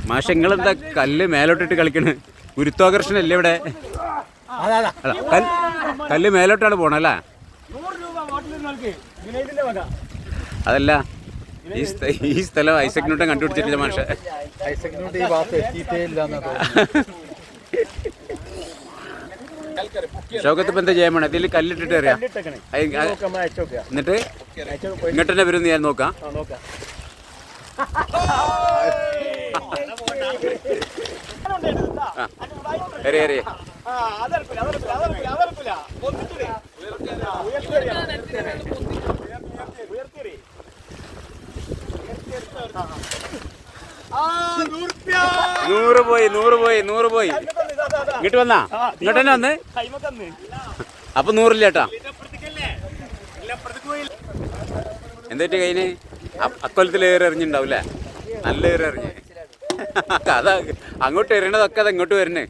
മാഷ നിങ്ങളെന്താ കല്ല് മേലോട്ടിട്ട് കളിക്കണ്? ഗുരുത്വാകർഷണം അല്ലേ ഇവിടെ? കല്ല് മേലോട്ടാണ് പോണല്ലേ? അതല്ല, ഈ സ്ഥലം ഐസക് കണ്ടുപിടിച്ചിട്ടില്ല മാഷ. ഷൗക്കത്ത് ഇപ്പൊ എന്താ ചെയ്യാൻ വേണം? ഇതിൽ കല്ലിട്ടിട്ട് അറിയാം. എന്നിട്ട് ഇങ്ങോട്ട് തന്നെ വരും. ഞാൻ നോക്കാം. നൂറ് പോയി. ഇങ്ങോട്ട് വന്നാ? ഇങ്ങോട്ട് തന്നെ വന്ന്. അപ്പൊ 100 ചേട്ടാ. എന്തായിട്ട് കയ്യിന്? അക്കൊലത്തിൽ ഏറെ എറിഞ്ഞിണ്ടാവൂലേ? നല്ല ഏറെ എറിഞ്ഞ്. അതാ അങ്ങോട്ട് എറിയണതൊക്കെ അത് ഇങ്ങോട്ട് വരുന്നേ.